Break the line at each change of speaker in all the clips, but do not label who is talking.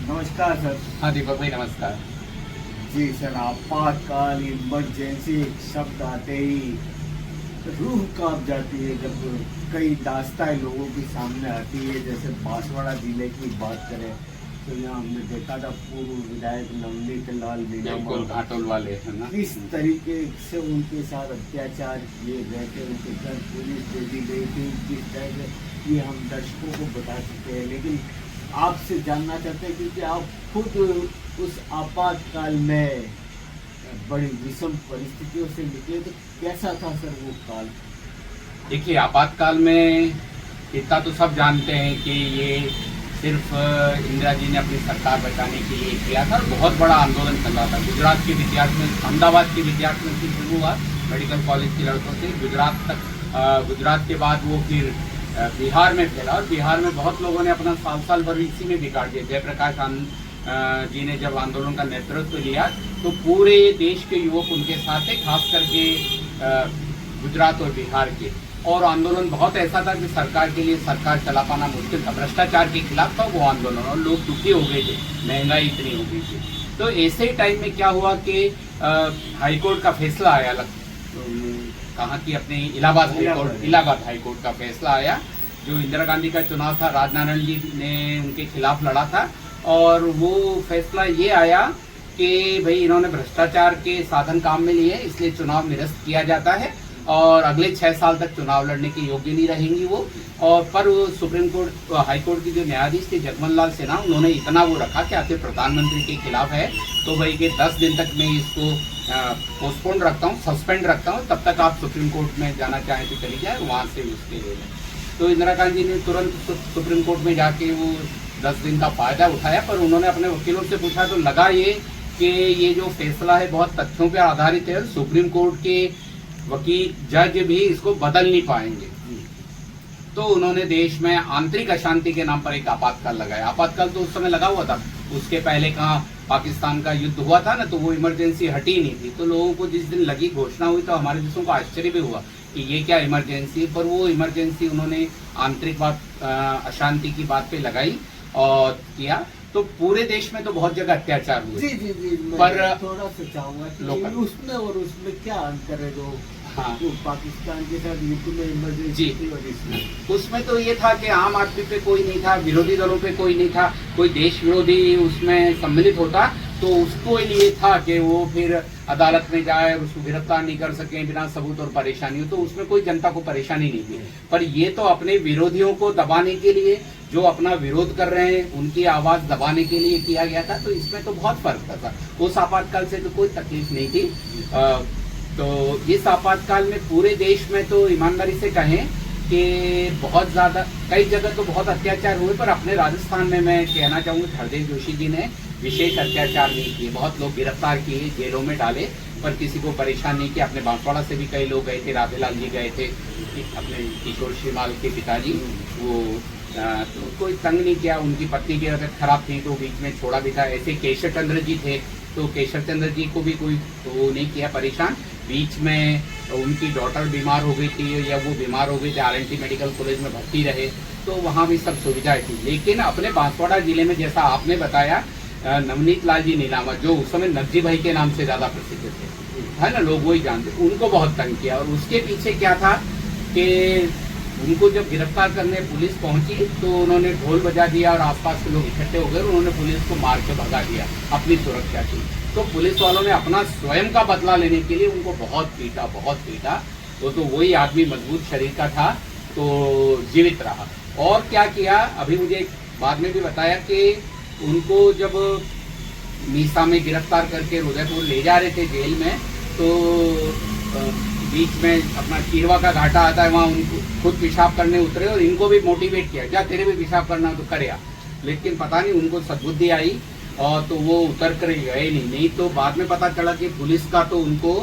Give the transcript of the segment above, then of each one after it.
नमस्कार सर।
हाँ दीपक भाई नमस्कार।
जी सर, आपातकाल इमरजेंसी शब्द आते ही रूह कांप जाती है जब कई दास्ताएं लोगों के सामने आती है। जैसे बांसवाड़ा जिले की बात करें तो यहाँ हमने देखा था पूर्व विधायक नवनीत लाल मीनामा
घाटोल वाले है ना,
किस तरीके से उनके साथ अत्याचार किए गए थे, उनके घर पुलिस दे दी गई थी। किस तरह से ये हम दर्शकों को बता सकते हैं, लेकिन आपसे जानना चाहते हैं क्योंकि आप खुद उस आपातकाल में बड़ी विषम परिस्थितियों से निकले, तो कैसा था सर वो काल?
देखिए आपातकाल में इतना तो सब जानते हैं कि ये सिर्फ इंदिरा जी ने अपनी सरकार बचाने के लिए किया था। बहुत बड़ा आंदोलन चल रहा था गुजरात के विद्यार्थियों, अहमदाबाद के विद्यार्थियों से शुरू हुआ, मेडिकल कॉलेज के लड़कों से गुजरात तक। गुजरात के बाद वो फिर बिहार में फैला और बिहार में बहुत लोगों ने अपना साल भर इसी में बिगाड़ दिया। जयप्रकाश जी ने जब आंदोलन का नेतृत्व लिया तो पूरे देश के युवक उनके साथ थे, खास करके गुजरात और बिहार के। और आंदोलन बहुत ऐसा था कि सरकार के लिए सरकार चला पाना मुश्किल था। भ्रष्टाचार के खिलाफ था वो आंदोलन और लोग दुखी हो गए थे, महंगाई इतनी हो गई थी। तो ऐसे टाइम में क्या हुआ कि हाईकोर्ट का फैसला आया, कहाँ की अपने इलाहाबाद हाईकोर्ट का फैसला आया। जो इंदिरा गांधी का चुनाव था, राजनारायण जी ने उनके खिलाफ लड़ा था और वो फैसला ये आया कि भाई इन्होंने भ्रष्टाचार के साधन काम में लिए, इसलिए चुनाव निरस्त किया जाता है और अगले 6 साल तक चुनाव लड़ने के योग्य नहीं रहेंगी वो। और पर वो सुप्रीम कोर्ट हाईकोर्ट की जो न्यायाधीश थे जगमोहन लाल सिन्हा, उन्होंने इतना वो रखा कि आखिर प्रधानमंत्री के खिलाफ है तो भाई के 10 दिन तक मैं इसको पोस्टपोन रखता हूँ, सस्पेंड रखता हूँ, तब तक आप सुप्रीम कोर्ट में जाना चाहें तो चली जाए, वहाँ से उसके ले लें। तो इंदिरा गांधी ने तुरंत सुप्रीम कोर्ट में जाके वो 10 दिन का फायदा उठाया। पर उन्होंने अपने वकीलों से पूछा तो लगा ये कि ये जो फैसला है बहुत तथ्यों पर आधारित है, सुप्रीम कोर्ट के वकील जज भी इसको बदल नहीं पाएंगे। तो उन्होंने देश में आंतरिक अशांति के नाम पर एक आपातकाल लगाया। आपातकाल तो उस समय लगा हुआ था, उसके पहले कहाँ पाकिस्तान का युद्ध हुआ था ना, तो वो इमरजेंसी हटी नहीं थी। तो लोगों को जिस दिन लगी घोषणा हुई तो हमारे देशों को आश्चर्य भी हुआ कि ये क्या इमरजेंसी, पर वो इमरजेंसी उन्होंने आंतरिक बात अशांति की बात पे लगाई और किया। तो पूरे देश में तो बहुत जगह अत्याचार हुए।
जी जी जी,
पर
थोड़ा सा चाहूंगा कि उसमें और उसमें क्या अंतर है जो तो पाकिस्तान के साथ युद्ध में इमरजेंसी थी और इसमें?
उसमें तो ये था कि आम आदमी पे कोई नहीं था, विरोधी दलों पे कोई नहीं था, कोई देश विरोधी उसमें सम्मिलित होता तो उसको लिए था कि वो फिर अदालत में जाए और उसको गिरफ्तार नहीं कर सके बिना सबूत और परेशानी हो, तो उसमें कोई जनता को परेशानी नहीं थी। पर ये तो अपने विरोधियों को दबाने के लिए, जो अपना विरोध कर रहे हैं उनकी आवाज दबाने के लिए किया गया था। तो इसमें तो बहुत फर्क था। उस आपातकाल से तो कोई तकलीफ नहीं थी। तो इस आपातकाल में पूरे देश में तो ईमानदारी से कहें कि बहुत ज्यादा, कई जगह तो बहुत अत्याचार हुए, पर अपने राजस्थान में मैं कहना चाहूँगा हरदेव जोशी जी ने विशेष अत्याचार नहीं किए। बहुत लोग गिरफ्तार किए, जेलों में डाले, पर किसी को परेशान नहीं किया। अपने बांसवाड़ा से भी कई लोग गए थे, राधेलाल जी गए थे, अपने किशोर श्रीमाल के पिताजी, वो तो कोई तंग नहीं किया। उनकी पत्नी की हालत खराब थी तो बीच में छोड़ा भी था। ऐसे केशव चंद्र जी थे तो केशव चंद्र जी को भी कोई वो नहीं किया परेशान। बीच में उनकी डॉटर बीमार हो गई थी या वो बीमार हो गई थी, RNT मेडिकल कॉलेज में भर्ती रहे, तो वहाँ भी सब सुविधाएं थी। लेकिन अपने बांसवाड़ा जिले में जैसा आपने बताया, नवनीत लाल जी नीलामा जो उस समय नकजी भाई के नाम से ज्यादा प्रसिद्ध थे, है ना, लोग वही जानते, उनको बहुत तंग किया। और उसके पीछे क्या था कि उनको जब गिरफ्तार करने पुलिस पहुंची तो उन्होंने ढोल बजा दिया और आसपास के लोग इकट्ठे हो गए, उन्होंने पुलिस को मार के भगा दिया अपनी सुरक्षा की। तो पुलिस वालों ने अपना स्वयं का बदला लेने के लिए उनको बहुत पीटा। वो तो वही आदमी मजबूत शरीर का था तो जीवित रहा। और क्या किया, अभी मुझे बाद में भी बताया कि उनको जब मीसा में गिरफ्तार करके उदयपुर ले जा रहे थे जेल में, तो बीच में अपना कीरवा का घाटा आता है, वहाँ उनको खुद पेशाब करने उतरे और इनको भी मोटिवेट किया, जा तेरे भी पेशाब करना तो कर या। लेकिन पता नहीं उनको सद्बुद्धि आई और तो वो उतर कर गए नहीं तो बाद में पता चला कि पुलिस का तो उनको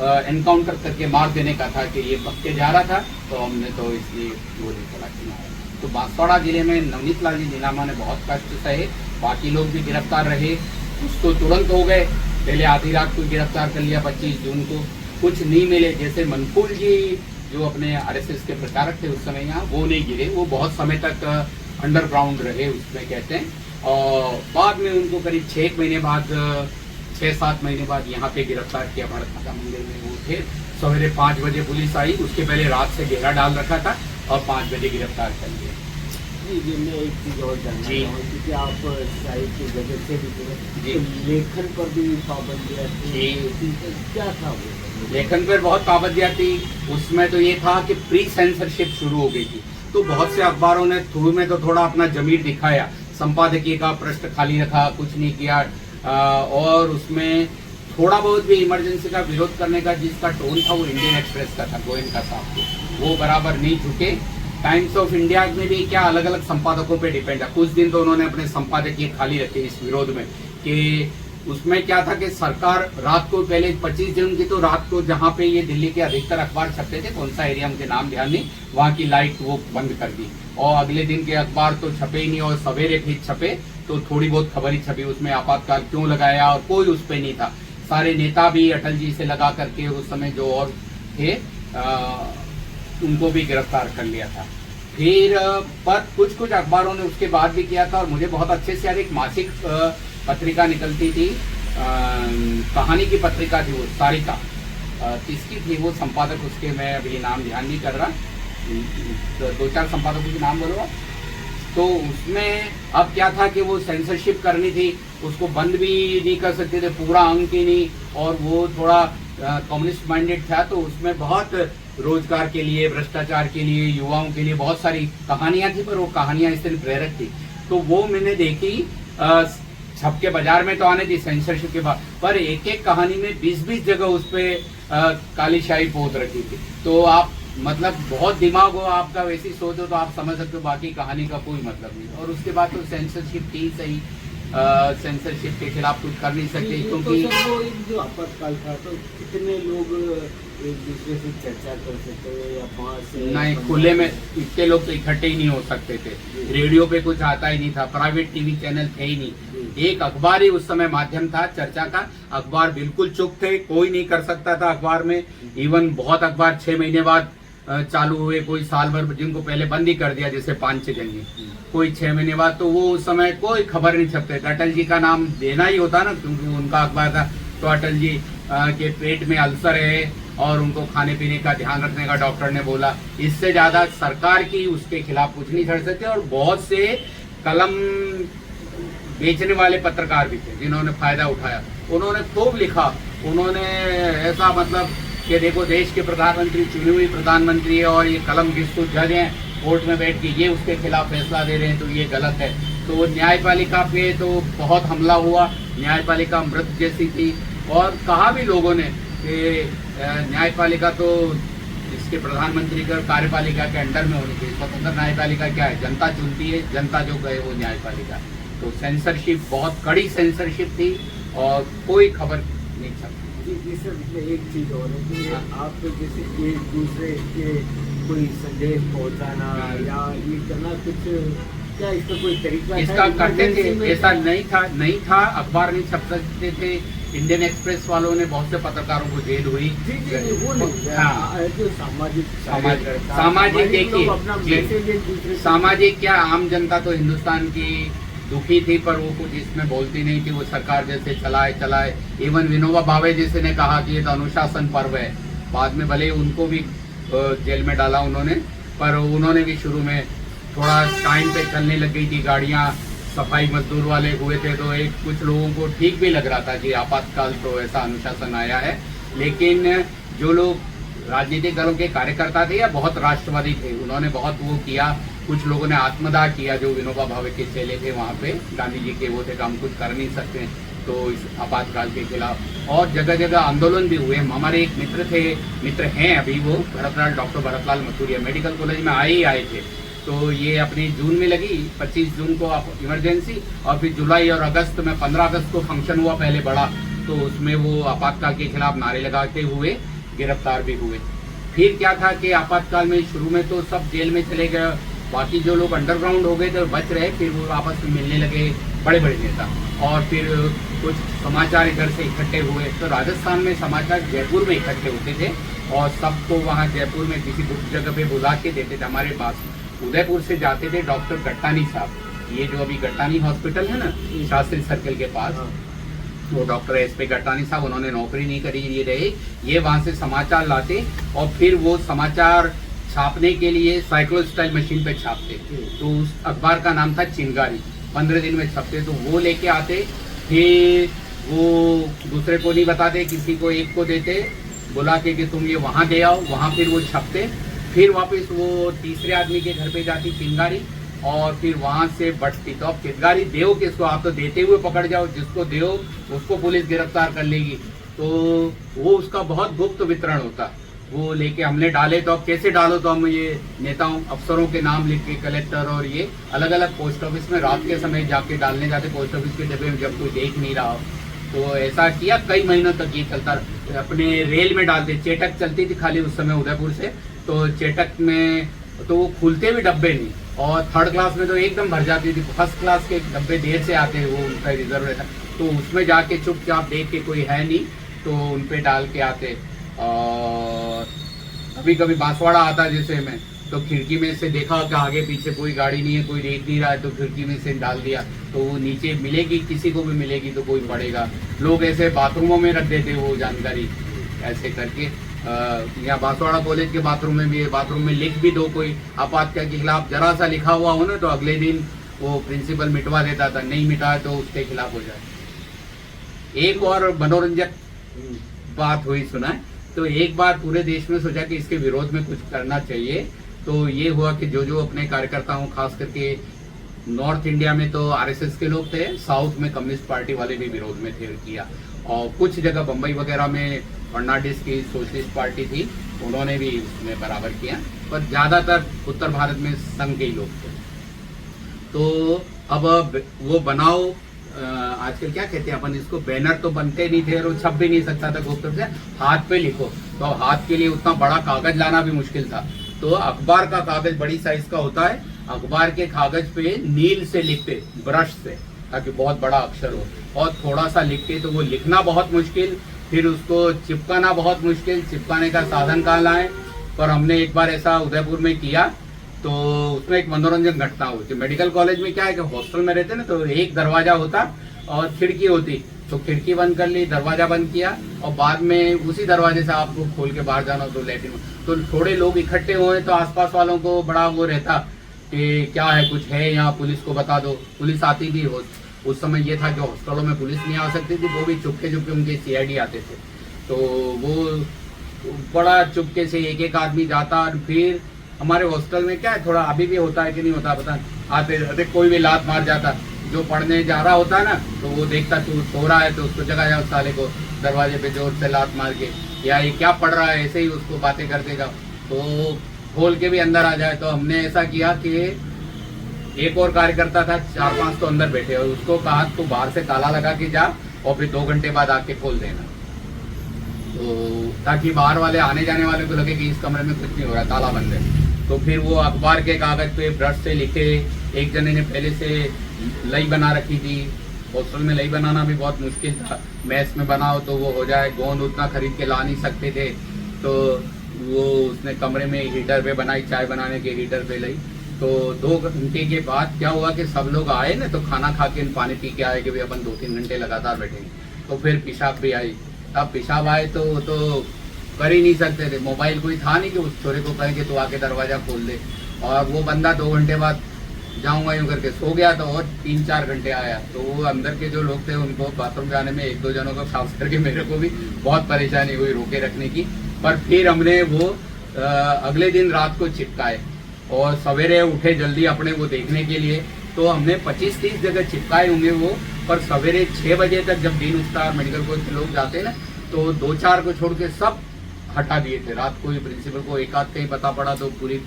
एनकाउंटर करके मार देने का था कि ये भग के जा रहा था, तो हमने तो इसलिए गोली चला के मारा। तो बांसवाड़ा जिले में नवनीत लाल जी नीलामा ने बहुत कष्ट सहे। बाकी लोग भी गिरफ्तार रहे, कुछ तो तुरंत हो गए, पहले आधी रात को गिरफ्तार कर लिया 25 जून को, कुछ नहीं मिले। जैसे मनफूल जी जो अपने RSS के प्रचारक थे उस समय यहाँ, वो नहीं गिरे, वो बहुत समय तक अंडरग्राउंड रहे उसमें कहते हैं। और बाद में उनको करीब 6 महीने बाद 6-7 महीने बाद यहाँ पे गिरफ्तार किया भारत माता मंदिर में। वो थे सवेरे 5 बजे पुलिस आई, उसके पहले रात से घेरा डाल रखा था और 5 बजे गिरफ्तार कर लिया।
जी मैं एक चीज़ और जानना
जी।
चाहूँ क्योंकि आप साहित्य जगत से भी जुड़े,
जी।
तो लेखन पर भी पाबंदियाँ
जी।
थी, क्या था वो?
लेखन पर बहुत पाबंदियाँ थी। उसमें तो ये था कि प्री सेंसरशिप शुरू हो गई थी, तो बहुत से अखबारों ने शुरू में तो थोड़ा अपना जमीर दिखाया, संपादकीय का पृष्ठ खाली रखा, कुछ नहीं किया, और उसमें थोड़ा बहुत भी इमरजेंसी का विरोध करने का जिसका टोन था वो इंडियन एक्सप्रेस का था, गोयनका साहब के, वो बराबर नहीं झुके। टाइम्स ऑफ इंडिया में भी क्या अलग अलग संपादकों पे डिपेंड है, कुछ दिन तो उन्होंने अपने संपादकीय खाली रखे इस विरोध में कि उसमें क्या था कि सरकार रात को, पहले 25 जून की तो रात को जहाँ पे ये दिल्ली के अधिकतर अखबार छपते थे, कौन सा एरिया उनके नाम ध्यान नहीं, वहाँ की लाइट वो बंद कर दी और अगले दिन के अखबार तो छपे ही नहीं, और सवेरे भी छपे तो थोड़ी बहुत खबर ही छपी, उसमें आपातकाल क्यों लगाया और कोई उस पर नहीं था। सारे नेता भी अटल जी से लगा करके उस समय जो और थे उनको भी गिरफ्तार कर लिया था। फिर पर कुछ कुछ अखबारों ने उसके बाद भी किया था, और मुझे बहुत अच्छे से यार एक मासिक पत्रिका निकलती थी, कहानी की पत्रिका थी वो, सारिका, किसकी थी वो संपादक, उसके मैं अभी नाम ध्यान नहीं कर रहा, 2-4 संपादकों के नाम बोलो आप। तो उसमें अब क्या था कि वो सेंसरशिप करनी थी, उसको बंद भी नहीं कर सकते थे, पूरा अंक ही नहीं, और वो थोड़ा कम्युनिस्ट माइंडेड था, तो उसमें बहुत रोजगार के लिए, भ्रष्टाचार के लिए, युवाओं के लिए बहुत सारी कहानियां थी, पर वो कहानियां इससे प्रेरक थी। तो वो मैंने देखी, छप के बाजार में तो आने थी सेंसरशिप के बाद, पर एक एक कहानी में 20-20 जगह उस पर काली शाही पोत रखी थी। तो आप मतलब बहुत दिमाग हो आपका, वैसी सोच हो तो आप समझ सकते हो, बाकी कहानी का कोई मतलब नहीं। और उसके बाद तो सेंसरशिप थी सही, सेंसरशिप के खिलाफ कुछ कर नहीं सकते, क्योंकि
तो एक जो आपातकाल था तो कितने लोग एक दूसरे से चर्चा कर सकते हैं या 5 से
नहीं, खुले में इतने लोग तो इकट्ठे ही नहीं हो सकते थे, रेडियो पे कुछ आता ही नहीं था, प्राइवेट टीवी चैनल थे ही नहीं, एक अखबार ही उस समय माध्यम था चर्चा का। अखबार बिल्कुल चुप थे, कोई नहीं कर सकता था अखबार में। इवन बहुत अखबार 6 महीने बाद चालू हुए, कोई साल भर, जिनको पहले बंद ही कर दिया जैसे 5-6 जन ने, कोई 6 महीने बाद, तो वो उस समय कोई खबर नहीं छपते थे। अटल जी का नाम देना ही होता ना, क्योंकि उनका अखबार था, तो अटल जी के पेट में अल्सर है और उनको खाने पीने का ध्यान रखने का डॉक्टर ने बोला। इससे ज्यादा सरकार की उसके खिलाफ कुछ नहीं कर सकते। और बहुत से कलम बेचने वाले पत्रकार भी थे जिन्होंने फायदा उठाया, उन्होंने खूब लिखा, उन्होंने ऐसा मतलब कि देखो देश के प्रधानमंत्री चुनी हुई प्रधानमंत्री है और ये कलम किसको जज हैं, कोर्ट में बैठ के ये उसके खिलाफ फैसला दे रहे हैं, तो ये गलत है। तो न्यायपालिका पे तो बहुत हमला हुआ, न्यायपालिका मृत जैसी थी, और कहा भी लोगों ने कि न्यायपालिका तो इसके प्रधानमंत्री का कार्यपालिका के अंडर में होनी चाहिए, स्वतंत्र न्यायपालिका क्या है, जनता चुनती है, जनता जो कहे वो न्यायपालिका। तो सेंसरशिप, बहुत कड़ी सेंसरशिप थी और कोई खबर नहीं छपती।
जी सर, एक चीज़ और है कि आप जैसे एक दूसरे के कोई संदेश पहुंचाना या ये करना, कुछ क्या इसका कोई तरीका
इसका करते थे? ऐसा नहीं था, अखबार नहीं छप सकते थे। इंडियन एक्सप्रेस वालों ने बहुत से पत्रकारों को जेल हुई।
जी वो नहीं,
हाँ,
जो सामाजिक
देखिए, सामाजिक क्या, आम जनता तो हिंदुस्तान की दुखी थी, पर वो कुछ इसमें बोलती नहीं थी, वो सरकार जैसे चलाए। इवन विनोबा भावे जैसे ने कहा कि ये तो अनुशासन पर्व है, बाद में भले उनको भी जेल में डाला उन्होंने, पर उन्होंने भी शुरू में थोड़ा टाइम पे चलने लग गई थी गाड़ियाँ, सफाई मजदूर वाले हुए थे, तो एक कुछ लोगों को ठीक भी लग रहा था कि आपातकाल तो ऐसा अनुशासन आया है। लेकिन जो लोग राजनीतिक दलों के कार्यकर्ता थे या बहुत राष्ट्रवादी थे, उन्होंने बहुत वो किया। कुछ लोगों ने आत्मदाह किया, जो विनोबा भावे के चेले थे वहाँ पे, गांधी जी के वो थे कि हम कुछ कर नहीं सकते, तो इस आपातकाल के खिलाफ। और जगह जगह आंदोलन भी हुए। हमारे एक मित्र हैं अभी, वो doctor Bharatlal Mathuria medical college में आए थे, तो ये अपनी जून में लगी, 25 जून को इमरजेंसी, और फिर जुलाई और अगस्त में 15 अगस्त को फंक्शन हुआ पहले बड़ा, तो उसमें वो आपातकाल के खिलाफ नारे लगाते हुए गिरफ्तार भी हुए। फिर क्या था कि आपातकाल में शुरू में तो सब जेल में चले गए, बाकी जो लोग अंडरग्राउंड हो गए थे बच रहे, फिर वो आपस में मिलने लगे बड़े नेता, और फिर कुछ समाचार इधर से इकट्ठे हुए। तो राजस्थान में समाचार जयपुर में इकट्ठे होते थे और सबको वहाँ जयपुर में किसी गुप्त जगह पे बुला के देते थे। हमारे पास उदयपुर से जाते थे डॉक्टर गट्टानी साहब, ये जो अभी गट्टानी हॉस्पिटल है ना शास्त्री सर्कल के पास,
हाँ।
वो डॉक्टर एस पी गट्टानी साहब, उन्होंने नौकरी नहीं करी ये रहे, ये वहाँ से समाचार लाते और फिर वो समाचार छापने के लिए साइक्लो स्टाइल मशीन पे छापते। तो उस अखबार का नाम था चिंगारी, 15 दिन में छपते। तो वो लेके आते, फिर वो दूसरे को नहीं बताते, किसी को एक को देते बुला के कि तुम ये वहाँ दे आओ, वहाँ फिर वो छपते। फिर वापस वो तीसरे आदमी के घर पे जाती चिंगारी और फिर वहाँ से बढ़ती। तो अब चिंगारी देओ किसको, आप तो देते हुए पकड़ जाओ, जिसको देओ उसको पुलिस गिरफ्तार कर लेगी। तो वो उसका बहुत गुप्त वितरण होता। वो लेके हमने डाले, तो अब कैसे डालो, तो हम ये नेताओं अफसरों के नाम लिख के कलेक्टर और ये अलग अलग पोस्ट ऑफिस में रात के समय जाके डालने जाते, पोस्ट ऑफिस के डब्बे में जब कोई देख नहीं रहा हो। तो ऐसा किया कई महीनों तक ये चलता। अपने रेल में डालते, चेटक चलती थी खाली उस समय उदयपुर से, तो चेटक में तो वो खुलते भी डब्बे नहीं, और थर्ड क्लास में तो एकदम भर जाती थी। फर्स्ट क्लास के डब्बे देर से आते हैं, वो उनका रिजर्व रहता, तो उसमें जाके चुपचाप देख के कोई है नहीं तो उन पे डाल के आते। और कभी कभी बांसवाड़ा आता जैसे मैं, तो खिड़की में से देखा कि आगे पीछे कोई गाड़ी नहीं है, कोई देख नहीं रहा है, तो खिड़की में से डाल दिया। तो वो नीचे मिलेगी, किसी को भी मिलेगी तो कोई पड़ेगा। लोग ऐसे बाथरूमों में रख देते वो जानकारी, ऐसे करके। यहाँ बांसवाड़ा कॉलेज के बाथरूम में भी, बाथरूम में लिख भी दो कोई आपातकाल के खिलाफ, जरा सा लिखा हुआ हो ना, तो अगले दिन वो प्रिंसिपल मिटवा देता था, नहीं मिटा तो उसके खिलाफ हो जाए। एक और मनोरंजक बात हुई सुना है, तो एक बार पूरे देश में सोचा कि इसके विरोध में कुछ करना चाहिए। तो ये हुआ कि जो अपने कार्यकर्ताओं, खास करके नॉर्थ इंडिया में तो आरएसएस के लोग थे, साउथ में कम्युनिस्ट पार्टी वाले भी विरोध में थे किया, और कुछ जगह बम्बई वगैरह में फर्नांडिस की सोशलिस्ट पार्टी थी, उन्होंने भी उसमें बराबर किया, पर ज्यादातर उत्तर भारत में संघ के ही लोग थे। तो अब वो बनाओ, आजकल क्या कहते हैं अपन इसको, बैनर तो बनते नहीं थे और वो छप भी नहीं सकता था गुप्त से, हाथ पे लिखो। तो हाथ के लिए उतना बड़ा कागज लाना भी मुश्किल था। तो अखबार का कागज बड़ी साइज का होता है, अखबार के कागज पे नील से लिखते, ब्रश से, ताकि बहुत बड़ा अक्षर हो, और थोड़ा सा लिखते। तो वो लिखना बहुत मुश्किल, फिर उसको चिपकाना बहुत मुश्किल, चिपकाने का साधन कहाँ लाए। पर हमने एक बार ऐसा उदयपुर में किया, तो उसमें एक मनोरंजन घटना हुई। मेडिकल कॉलेज में क्या है कि हॉस्टल में रहते ना, तो एक दरवाजा होता और खिड़की होती, तो खिड़की बंद कर ली, दरवाजा बंद किया, और बाद में उसी दरवाजे से आपको खोल के बाहर जाना हो तो लैट्रिन। तो थोड़े लोग इकट्ठे हुए, तो आसपास वालों को बड़ा वो रहता कि क्या है, कुछ है यहाँ, पुलिस को बता दो। पुलिस आती भी हो, उस समय ये था कि हॉस्टलों में पुलिस नहीं आ सकती थी, वो भी चुपके चुपके उनके सीआईडी आते थे। तो वो बड़ा चुपके से एक एक आदमी जाता। और फिर हमारे हॉस्टल में क्या है, थोड़ा अभी भी होता है कि नहीं होता पता, आते कोई भी लात मार जाता। जो पढ़ने जा रहा होता है ना, तो वो देखता तू सो रहा है, तो उसको जगा जाओ साले को दरवाजे पे जोर से लात मार के, या ये क्या पढ़ रहा है, ऐसे ही उसको बातें करते जाओ, तो खोल के भी अंदर आ जाए। तो हमने ऐसा किया कि एक और कार्यकर्ता था, 4-5 तो अंदर बैठे, और उसको कहा तू बाहर से ताला लगा के जा और फिर 2 घंटे बाद आके खोल देना, तो ताकि बाहर वाले आने जाने वाले को लगे कि इस कमरे में कुछ नहीं हो रहा, ताला बंद है। तो फिर वो अखबार के कागज पे ब्रश से लिखे। एक जने ने पहले से लई बना रखी थी, हॉस्टल में लई बनाना भी बहुत मुश्किल था, मैस में बनाओ तो वो हो जाए, गोंद उतना खरीद के ला नहीं सकते थे, तो वो उसने कमरे में हीटर पे बनाई, चाय बनाने के हीटर पे लाई। तो 2 घंटे के बाद क्या हुआ कि सब लोग आए ना, तो खाना खा के पानी पी के आए कि भाई अपन 2-3 घंटे लगातार बैठेंगे। तो फिर पेशाब भी आई। अब पेशाब आए तो कर ही नहीं सकते थे, मोबाइल कोई था नहीं कि उस छोरे को कहे कि तू आके दरवाजा खोल दे। और वो बंदा 2 घंटे बाद जाऊंगा यूं करके सो गया, तो और 3-4 घंटे आया। तो वो अंदर के जो लोग थे उनको बाथरूम जाने में 1-2 जनों को, खास करके मेरे को भी बहुत परेशानी हुई रोके रखने की। पर फिर हमने वो अगले दिन रात को चिपकाए, और सवेरे उठे जल्दी अपने वो देखने के लिए, तो हमने 25-30 जगह चिपकाए होंगे वो। पर सवेरे 6 बजे तक जब दिन उठता और मेडिकल कॉलेज के लोग जाते ना, तो 2-4 को छोड़ के सब हटा दिए थे। रात को ही प्रिंसिपल को एक आध कहीं पता पड़ा तो पूरी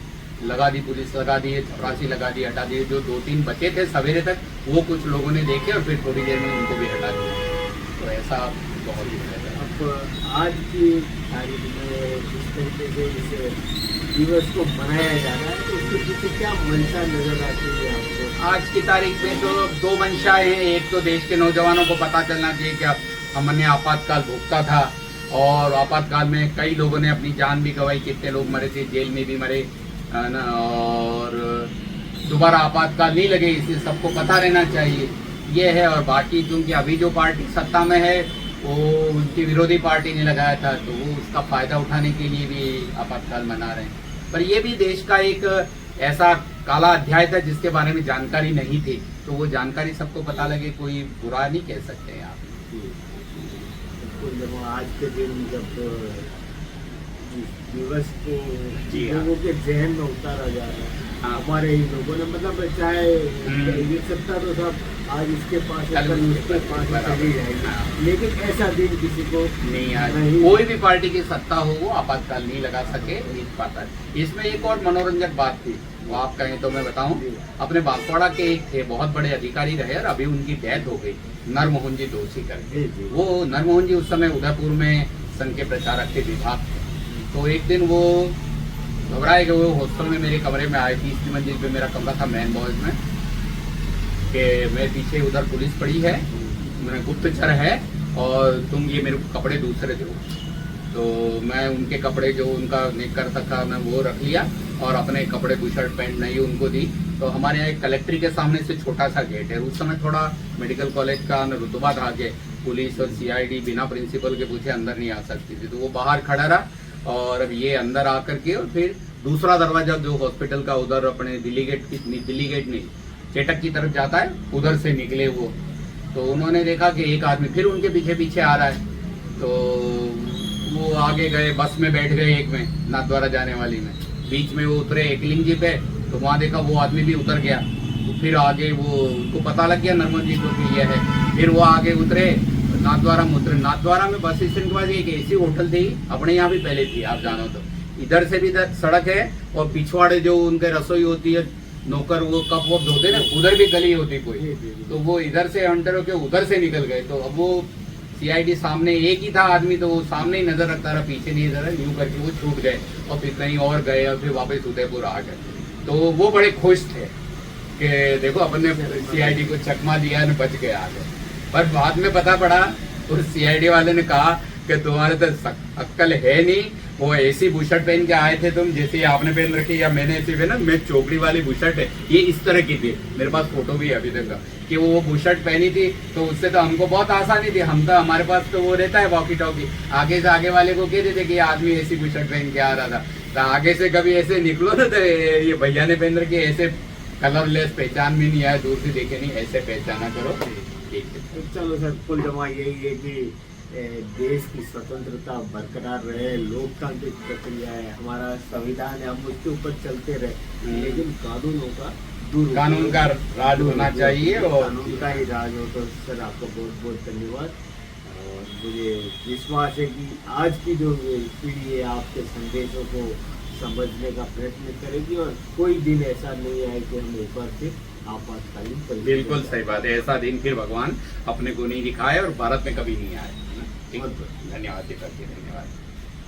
लगा दी, पुलिस लगा दी, चपरासी लगा दी, हटा दिए। जो 2-3 बचे थे सवेरे तक, वो कुछ लोगों ने देखे और फिर थोड़ी देर में उनको भी हटा दिया। तो ऐसा बहुत ही है।
अब आज की तारीख में जिस तरीके से इस दिवस को मनाया जा रहा है, तो उसके पीछे क्या मंशा नजर आती है आपको?
आज की तारीख में तो 2 मंशाएं हैं। एक तो देश के नौजवानों को पता चलना चाहिए कि हमने आपातकाल भुगता था, और आपातकाल में कई लोगों ने अपनी जान भी गंवाई, कितने लोग मरे थे, जेल में भी मरे, है ना। और दोबारा आपातकाल नहीं लगे, इसे सबको पता रहना चाहिए। ये है। और बाकी क्योंकि अभी जो पार्टी सत्ता में है वो उनकी विरोधी पार्टी ने लगाया था, तो वो उसका फायदा उठाने के लिए भी आपातकाल मना रहे हैं। पर ये भी देश का एक ऐसा काला अध्याय था जिसके बारे में जानकारी नहीं थी, तो वो जानकारी सबको पता लगे, कोई बुरा नहीं कह सकते हैं आप।
जब आज के दिन जब इस दिवस को
जी हाँ।
लोगों के जहन में उतारा जा रहा है,
हाँ।
हमारे ही लोगों ने मतलब चाहे ये सत्ता तो सब आज इसके पास है,
कल
कल
उसके
उसके पास
पास,
चली जाएगी,
हाँ।
लेकिन ऐसा दिन किसी को
नहीं आज
नहीं।
कोई भी पार्टी की सत्ता हो वो आपातकाल नहीं लगा सके, नहीं पाता है। इसमें एक और मनोरंजक बात थी, वो आप कहें तो मैं बताऊं। अपने बांसवाड़ा के एक थे, बहुत बड़े अधिकारी रहे और अभी उनकी डेथ हो गई, नरमोहन जी दोषी करके। वो नरमोहन जी उस समय उदयपुर में संघ के प्रचारक के विभाग थे। तो एक दिन वो घबराए गए, वो हॉस्टल में मेरे कमरे में आए, 30वीं मंजिल पे मेरा कमरा था मैन बॉयज में, कि मैं पीछे उधर पुलिस पड़ी है, मेरा गुप्तचर है और तुम ये मेरे को कपड़े दूसरे दो। तो मैं उनके कपड़े जो उनका नेकर था मैं वो रख लिया और अपने कपड़े बुशर्ट पैंट नहीं उनको दी। तो हमारे यहाँ एक कलेक्ट्री के सामने से छोटा सा गेट है, उस समय थोड़ा मेडिकल कॉलेज का रुतबा था कि पुलिस और सीआईडी बिना प्रिंसिपल के पूछे अंदर नहीं आ सकती थी, तो वो बाहर खड़ा रहा और अब ये अंदर आकर के और फिर दूसरा दरवाजा जो हॉस्पिटल का उधर अपने दिल्ली गेट नहीं चेटक की तरफ जाता है, उधर से निकले वो। तो उन्होंने देखा कि एक आदमी फिर उनके पीछे पीछे आ रहा है, तो वो आगे गए, बस में बैठ गए, एक में नाथद्वारा जाने वाली में, बीच में वो उतरे एकलिंग जी पे, तो वहाँ देखा वो आदमी भी उतर गया। तो फिर आगे वो उनको पता लग गया नरमन जी को कि ये है, फिर वो आगे उतरे, नाथद्वारा में उतरे। नाथद्वारा में बस स्टैंड के पास एक ऐसी होटल थी, अपने यहाँ भी पहले थी आप जानो तो, इधर से भी सड़क है और पिछवाड़े जो उनके रसोई होती है, नौकर वो कप वप धोते ना, उधर भी गली होती कोई, तो वो इधर से एंटर होके उधर से निकल गए। तो अब वो सीआईडी सामने एक ही था आदमी, तो वो सामने ही नजर रखता रहा, पीछे नहीं नजर यूं करके वो छूट गए और फिर कहीं और गए और फिर वापस उदयपुर आ गए। तो वो बड़े खुश थे कि देखो अपन ने सीआईडी को चकमा दिया और बच गए आगे। पर बाद में पता पड़ा उस सीआईडी वाले ने कहा कि तुम्हारे तो अक्कल है नहीं, वो ऐसी बुशर्ट पहन के आए थे तुम जैसे आपने पहन रखी या मैंने ऐसी पहना, मैं चौकड़ी वाली बुशर्ट है, ये इस तरह की थी, मेरे पास फोटो भी है अभी तक का, कि वो बुशर्ट पहनी थी। तो उससे तो हमको बहुत आसानी थी, हम तो हमारे पास तो वो रहता है वॉकी टॉकी, आगे से आगे वाले को कह देते कि ये आदमी ऐसी बुशर्ट पहन के आ रहा था। तो आगे से कभी ऐसे निकलो ना तो ये भैया ने पहन रखी, ऐसे कलरलेस पहचान भी नहीं आया, दूर से देखे नहीं, ऐसे पहचाना करो। ठीक है,
चलो सर, कुल जमा यही है कि देश की स्वतंत्रता बरकरार रहे, लोकतांत्रिक प्रक्रिया है, हमारा संविधान है, हम उसके ऊपर चलते रहे, लेकिन कानूनों का
कानून का राज होना चाहिए और
कानून का ही राज हो। तो सर आपका बहुत बहुत धन्यवाद, और मुझे विश्वास है कि आज की जो पीढ़ी है आपके संदेशों को समझने का प्रयत्न करेगी और कोई दिन ऐसा नहीं आए कि हम एक बार फिर आपातकालीन।
बिल्कुल सही बात है, ऐसा दिन फिर भगवान अपने को नहीं दिखाए और भारत में कभी नहीं आए। ठीक, धन्यवाद जी, धन्यवाद।